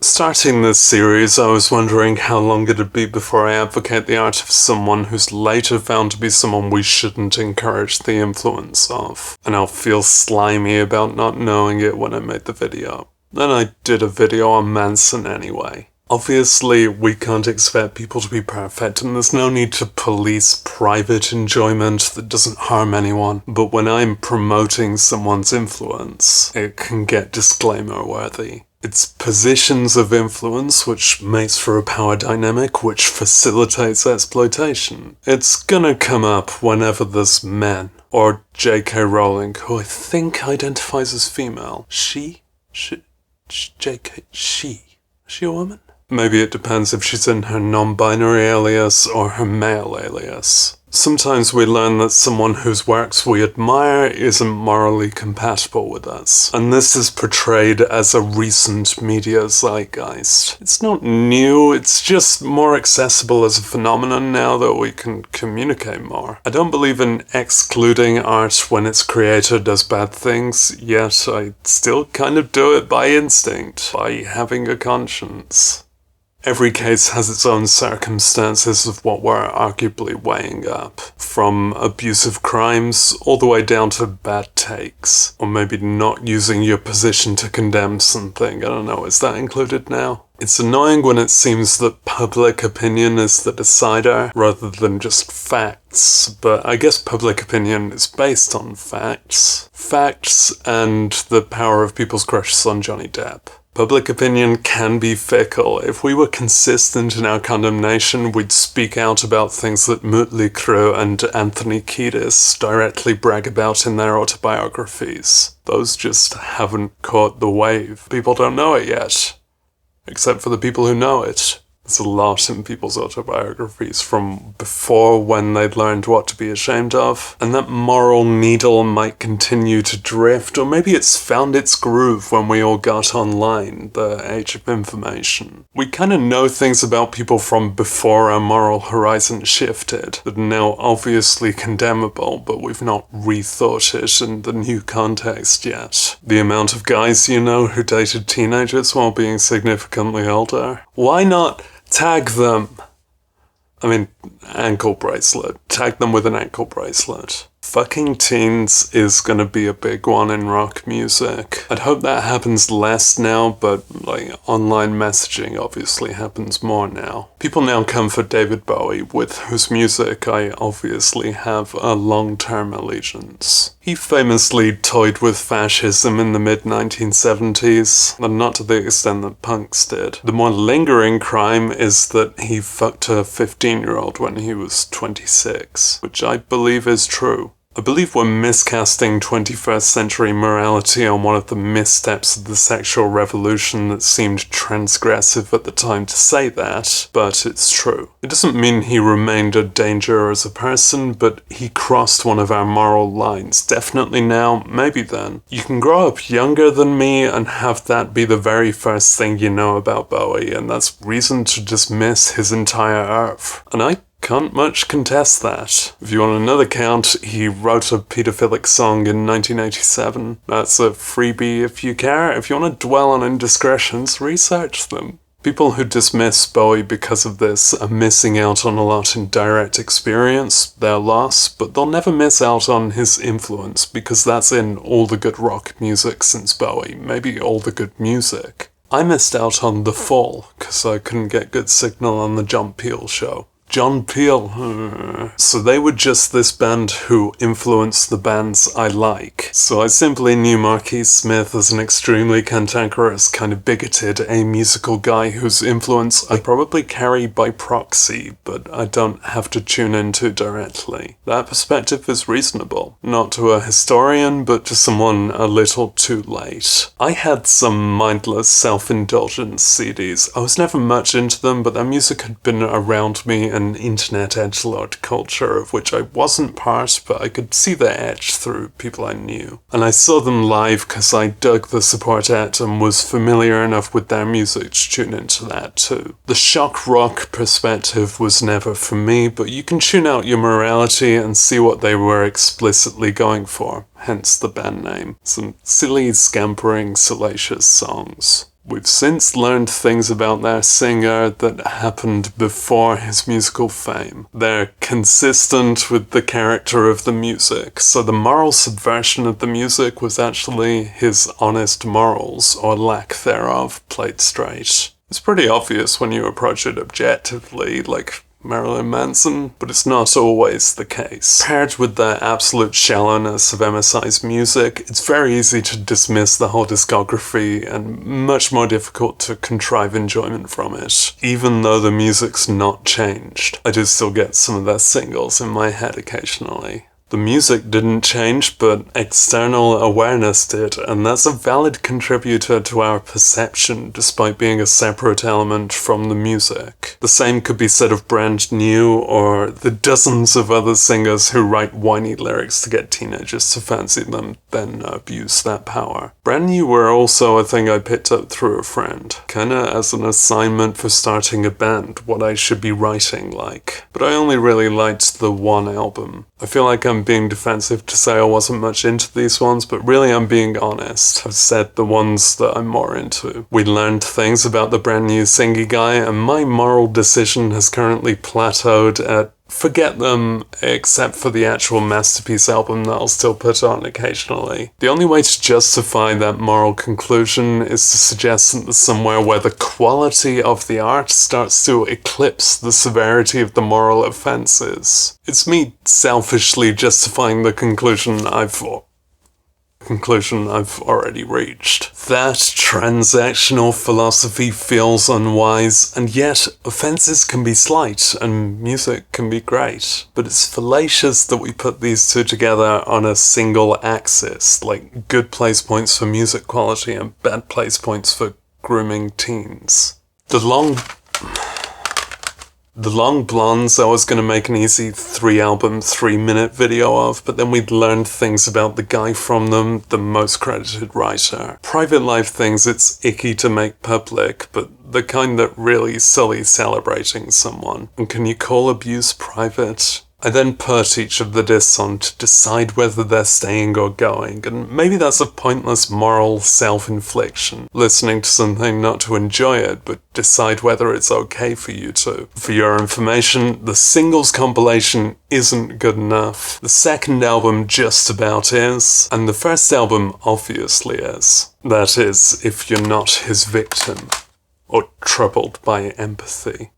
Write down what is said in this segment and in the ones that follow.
Starting this series, I was wondering how long it'd be before I advocate the art of someone who's later found to be someone we shouldn't encourage the influence of, and I'll feel slimy about not knowing it when I made the video. Then I did a video on Manson anyway. Obviously, we can't expect people to be perfect, and there's no need to police private enjoyment that doesn't harm anyone. But when I'm promoting someone's influence, it can get disclaimer-worthy. It's positions of influence which makes for a power dynamic which facilitates exploitation. It's gonna come up whenever there's men, or J.K. Rowling, who I think identifies as female. J.K. She. Is she a woman? Maybe it depends if she's in her non-binary alias or her male alias. Sometimes we learn that someone whose works we admire isn't morally compatible with us, and this is portrayed as a recent media zeitgeist. It's not new, it's just more accessible as a phenomenon now that we can communicate more. I don't believe in excluding art when it's created as bad things, yet I still kind of do it by instinct, by having a conscience. Every case has its own circumstances of what we're arguably weighing up, from abusive crimes all the way down to bad takes, or maybe not using your position to condemn something. I don't know, is that included now? It's annoying when it seems that public opinion is the decider rather than just facts, but I guess public opinion is based on facts. Facts and the power of people's crushes on Johnny Depp. Public opinion can be fickle. If we were consistent in our condemnation, we'd speak out about things that Mötley Crüe and Anthony Kiedis directly brag about in their autobiographies. Those just haven't caught the wave. People don't know it yet. Except for the people who know it. There's a lot in people's autobiographies from before when they'd learned what to be ashamed of, and that moral needle might continue to drift, or maybe it's found its groove when we all got online, the age of information. We kind of know things about people from before our moral horizon shifted, that are now obviously condemnable, but we've not rethought it in the new context yet. The amount of guys you know who dated teenagers while being significantly older. Why not tag them? I mean, ankle bracelet. Tag them with an ankle bracelet. Fucking teens is gonna be a big one in rock music. I'd hope that happens less now, but online messaging obviously happens more now. People now come for David Bowie, with whose music I obviously have a long-term allegiance. He famously toyed with fascism in the mid-1970s, and not to the extent that punks did. The more lingering crime is that he fucked a 15-year-old when he was 26, which I believe is true. I believe we're miscasting 21st century morality on one of the missteps of the sexual revolution that seemed transgressive at the time to say that, but it's true. It doesn't mean he remained a danger as a person, but he crossed one of our moral lines. Definitely now, maybe then. You can grow up younger than me and have that be the very first thing you know about Bowie, and that's reason to dismiss his entire oeuvre. And I can't much contest that. If you want another count, he wrote a pedophilic song in 1987. That's a freebie if you care. If you want to dwell on indiscretions, research them. People who dismiss Bowie because of this are missing out on a lot in direct experience, their loss, but they'll never miss out on his influence because that's in all the good rock music since Bowie, maybe all the good music. I missed out on The Fall because I couldn't get good signal on the John Peel show. John Peel. So they were just this band who influenced the bands I like. So I simply knew Marquis Smith as an extremely cantankerous, kind of bigoted, amusical guy whose influence I probably carry by proxy, but I don't have to tune into directly. That perspective is reasonable. Not to a historian, but to someone a little too late. I had some mindless self-indulgence CDs. I was never much into them, but their music had been around me and internet edgelord culture of which I wasn't part, but I could see the edge through people I knew. And I saw them live because I dug the support act and was familiar enough with their music to tune into that too. The shock rock perspective was never for me, but you can tune out your morality and see what they were explicitly going for, hence the band name. Some silly, scampering, salacious songs. We've since learned things about their singer that happened before his musical fame. They're consistent with the character of the music, so the moral subversion of the music was actually his honest morals, or lack thereof, played straight. It's pretty obvious when you approach it objectively, like Marilyn Manson, but it's not always the case. Paired with the absolute shallowness of MSI's music, it's very easy to dismiss the whole discography and much more difficult to contrive enjoyment from it. Even though the music's not changed, I do still get some of their singles in my head occasionally. The music didn't change, but external awareness did, and that's a valid contributor to our perception, despite being a separate element from the music. The same could be said of Brand New, or the dozens of other singers who write whiny lyrics to get teenagers to fancy them, then abuse that power. Brand New were also a thing I picked up through a friend, kinda as an assignment for starting a band, what I should be writing like. But I only really liked the one album. I feel like I'm being defensive to say I wasn't much into these ones, but really I'm being honest. I've said the ones that I'm more into. We learned things about the Brand New singy guy, and my moral decision has currently plateaued at forget them, except for the actual Masterpiece album that I'll still put on occasionally. The only way to justify that moral conclusion is to suggest that there's somewhere where the quality of the art starts to eclipse the severity of the moral offences. It's me selfishly justifying the conclusion I've already reached. That transactional philosophy feels unwise, and yet offences can be slight and music can be great. But it's fallacious that we put these two together on a single axis, like good place points for music quality and bad place points for grooming teens. The Long Blondes I was going to make an easy 3-album, 3-minute video of, but then we'd learned things about the guy from them, the most credited writer. Private life things it's icky to make public, but the kind that really silly celebrating someone. And can you call abuse private? I then put each of the discs on to decide whether they're staying or going, and maybe that's a pointless moral self-infliction, listening to something not to enjoy it, but decide whether it's okay for you to. For your information, the singles compilation isn't good enough. The second album just about is, and the first album obviously is. That is, if you're not his victim, or troubled by empathy.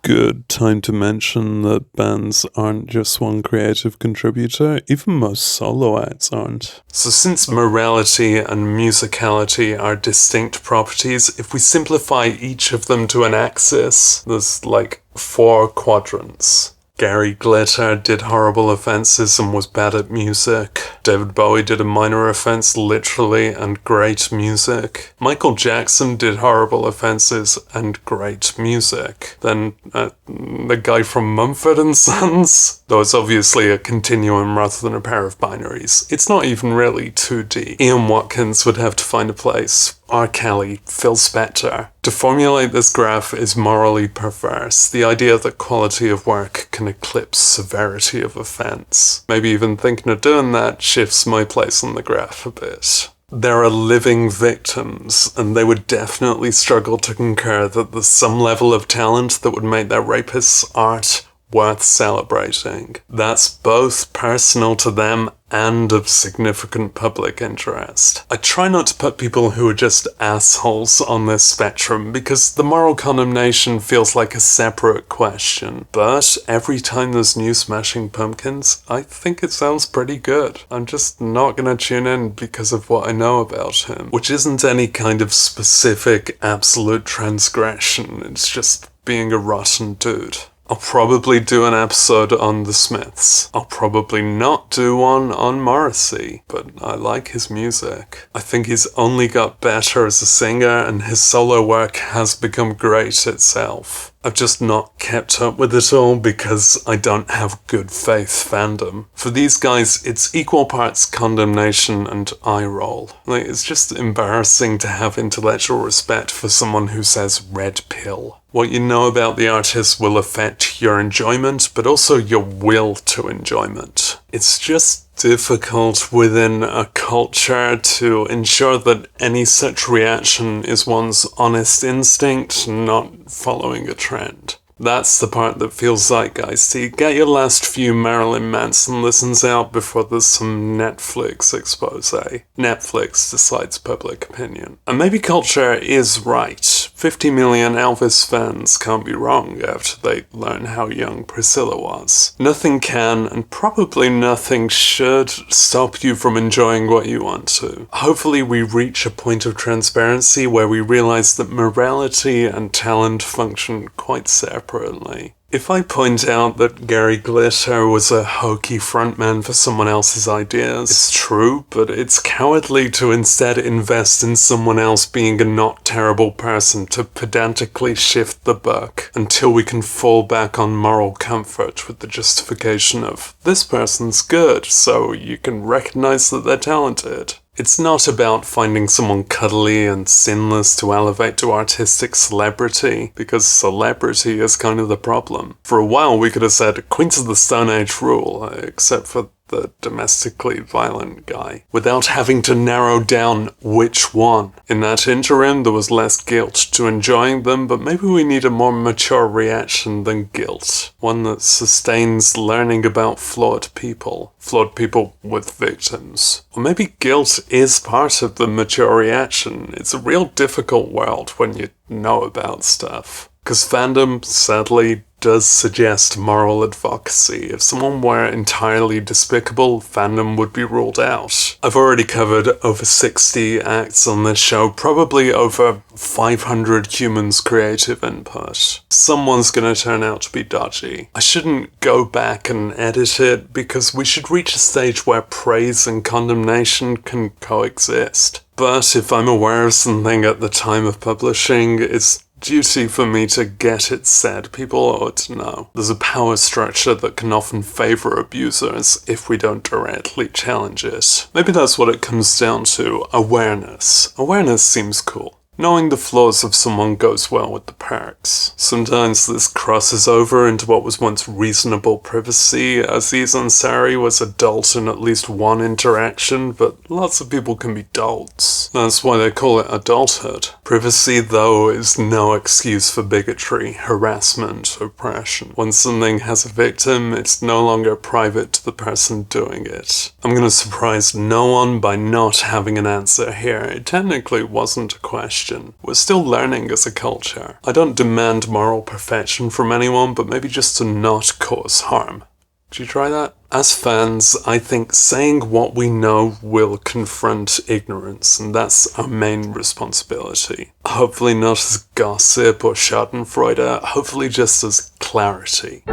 Good time to mention that bands aren't just one creative contributor, even most solo acts aren't. So since morality and musicality are distinct properties, if we simplify each of them to an axis, there's like 4 quadrants. Gary Glitter did horrible offences and was bad at music. David Bowie did a minor offence literally and great music. Michael Jackson did horrible offences and great music. Then the guy from Mumford & Sons? Though it's obviously a continuum rather than a pair of binaries. It's not even really 2D. Ian Watkins would have to find a place. R. Kelly, Phil Spector. To formulate this graph is morally perverse. The idea that quality of work can eclipse severity of offence. Maybe even thinking of doing that shifts my place on the graph a bit. There are living victims, and they would definitely struggle to concur that there's some level of talent that would make their rapist's art worth celebrating. That's both personal to them and of significant public interest. I try not to put people who are just assholes on this spectrum because the moral condemnation feels like a separate question. But every time there's new Smashing Pumpkins, I think it sounds pretty good. I'm just not gonna tune in because of what I know about him, which isn't any kind of specific absolute transgression. It's just being a rotten dude. I'll probably do an episode on the Smiths. I'll probably not do one on Morrissey, but I like his music. I think he's only got better as a singer, and his solo work has become great itself. I've just not kept up with it all because I don't have good faith fandom. For these guys, it's equal parts condemnation and eye roll. Like, it's just embarrassing to have intellectual respect for someone who says red pill. What you know about the artist will affect your enjoyment, but also your will to enjoyment. It's just difficult within a culture to ensure that any such reaction is one's honest instinct, not following a trend. That's the part that feels zeitgeisty. Get your last few Marilyn Manson listens out before there's some Netflix expose. Netflix decides public opinion. And maybe culture is right. 50 million Elvis fans can't be wrong after they learn how young Priscilla was. Nothing can, and probably nothing should, stop you from enjoying what you want to. Hopefully we reach a point of transparency where we realize that morality and talent function quite separately. If I point out that Gary Glitter was a hokey frontman for someone else's ideas, it's true, but it's cowardly to instead invest in someone else being a not terrible person to pedantically shift the buck until we can fall back on moral comfort with the justification of, this person's good, so you can recognize that they're talented. It's not about finding someone cuddly and sinless to elevate to artistic celebrity, because celebrity is kind of the problem. For a while we could have said Queens of the Stone Age rule, except for the domestically violent guy, without having to narrow down which one. In that interim, there was less guilt to enjoying them, but maybe we need a more mature reaction than guilt. One that sustains learning about flawed people with victims. Or maybe guilt is part of the mature reaction. It's a real difficult world when you know about stuff. Because fandom, sadly, does suggest moral advocacy. If someone were entirely despicable, fandom would be ruled out. I've already covered over 60 acts on this show, probably over 500 humans' creative input. Someone's gonna turn out to be dodgy. I shouldn't go back and edit it, because we should reach a stage where praise and condemnation can coexist. But if I'm aware of something at the time of publishing, it's duty for me to get it said. People ought to know. There's a power structure that can often favor abusers if we don't directly challenge it. Maybe that's what it comes down to. Awareness. Awareness seems cool. Knowing the flaws of someone goes well with the perks. Sometimes this crosses over into what was once reasonable privacy. Aziz Ansari was a dolt in at least one interaction, but lots of people can be dolts. That's why they call it adulthood. Privacy, though, is no excuse for bigotry, harassment, oppression. When something has a victim, it's no longer private to the person doing it. I'm gonna surprise no one by not having an answer here. It technically wasn't a question. We're still learning as a culture. I don't demand moral perfection from anyone, but maybe just to not cause harm. Did you try that? As fans, I think saying what we know will confront ignorance, and that's our main responsibility. Hopefully not as gossip or schadenfreude, hopefully just as clarity.